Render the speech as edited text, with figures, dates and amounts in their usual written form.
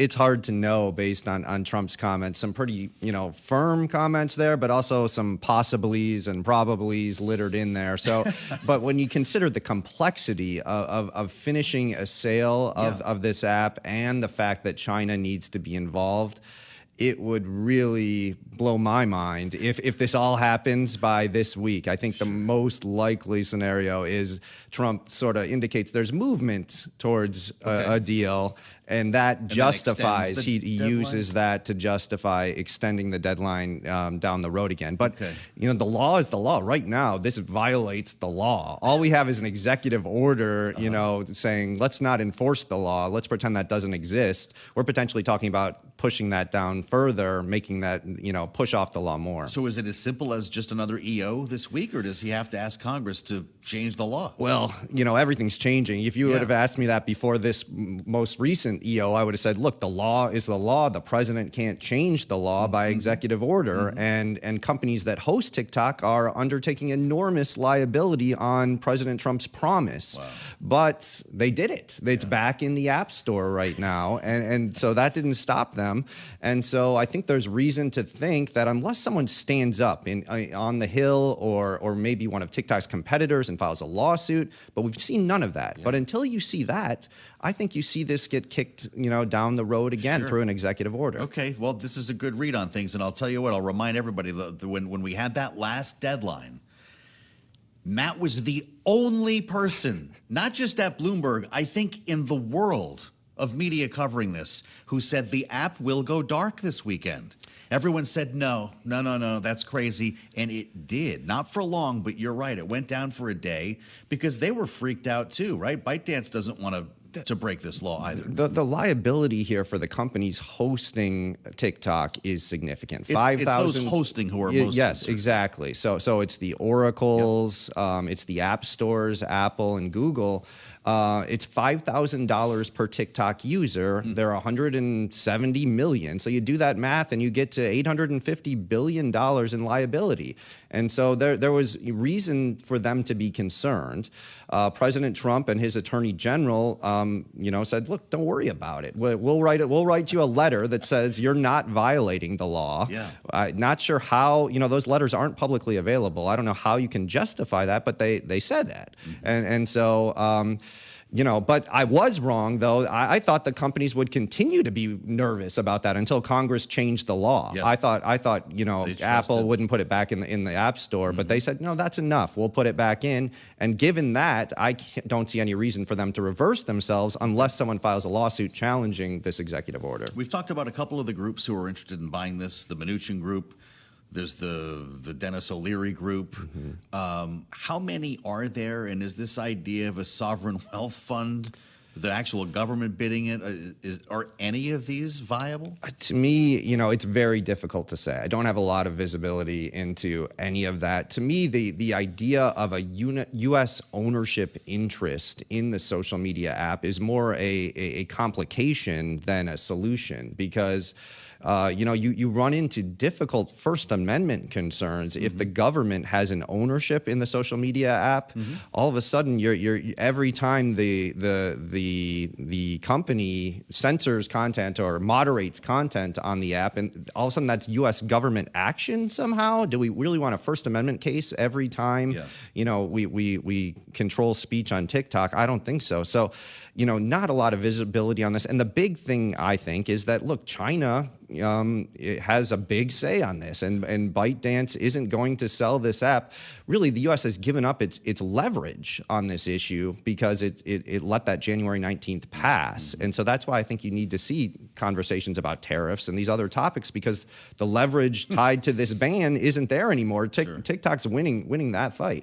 it's hard to know based on Trump's comments. Some pretty, firm comments there, but also some possiblies and probablys littered in there. So, but when you consider the complexity of finishing a sale of this app and the fact that China needs to be involved, it would really blow my mind if this all happens by this week. I think the most likely scenario is Trump sort of indicates there's movement towards a deal, and that justifies, he uses that to justify extending the deadline down the road again. But, the law is the law. Right now, this violates the law. All we have is an executive order, saying, let's not enforce the law. Let's pretend that doesn't exist. We're potentially talking about pushing that down further, making that, push off the law more. So is it as simple as just another EO this week, or does he have to ask Congress to change the law? Well, everything's changing. If you would have asked me that before this most recent EO, I would have said, look, the law is the law. The president can't change the law by executive order. And companies that host TikTok are undertaking enormous liability on President Trump's promise. Wow. But they did it. It's back in the App Store right now. And so that didn't stop them. And so I think there's reason to think that unless someone stands up on the Hill or maybe one of TikTok's competitors and files a lawsuit, but we've seen none of that. But until you see that, I think you see this get kicked, down the road again through an executive order. Okay, well, this is a good read on things, and I'll tell you what, I'll remind everybody that when we had that last deadline, Matt was the only person, not just at Bloomberg, I think in the world of media covering this, who said the app will go dark this weekend. Everyone said, no, that's crazy. And it did. Not for long, but you're right. It went down for a day because they were freaked out too, right? ByteDance doesn't want to break this law either. The liability here for the companies hosting TikTok is significant. It's those hosting who are most Yes, concerned. exactly. So it's the Oracles, it's the app stores, Apple and Google. It's $5,000 per TikTok user. There are 170 million. So you do that math and you get to $850 billion in liability. And so there was reason for them to be concerned. President Trump and his attorney general, said, look, don't worry about it. We'll write you a letter that says you're not violating the law. Not sure how, those letters aren't publicly available. I don't know how you can justify that, but they said that. And so, but I was wrong, though. I thought the companies would continue to be nervous about that until Congress changed the law. I thought Apple wouldn't put it back in the App Store, but they said, no, that's enough. We'll put it back in. And given that, I don't see any reason for them to reverse themselves unless someone files a lawsuit challenging this executive order. We've talked about a couple of the groups who are interested in buying this, the Mnuchin Group. There's the Dennis O'Leary Group. How many are there? And is this idea of a sovereign wealth fund, the actual government bidding it, are any of these viable? To me, it's very difficult to say. I don't have a lot of visibility into any of that. To me, the idea of a U.S. ownership interest in the social media app is more a complication than a solution because you run into difficult First Amendment concerns if the government has an ownership in the social media app. All of a sudden, you're every time the company censors content or moderates content on the app, and all of a sudden that's U.S. government action somehow. Do we really want a First Amendment case every time? We control speech on TikTok? I don't think so. So, not a lot of visibility on this. And the big thing I think is that look, China. It has a big say on this, and ByteDance isn't going to sell this app. Really, the U.S. has given up its leverage on this issue because it let that January 19th pass. And so that's why I think you need to see conversations about tariffs and these other topics because the leverage tied to this ban isn't there anymore. TikTok's winning that fight.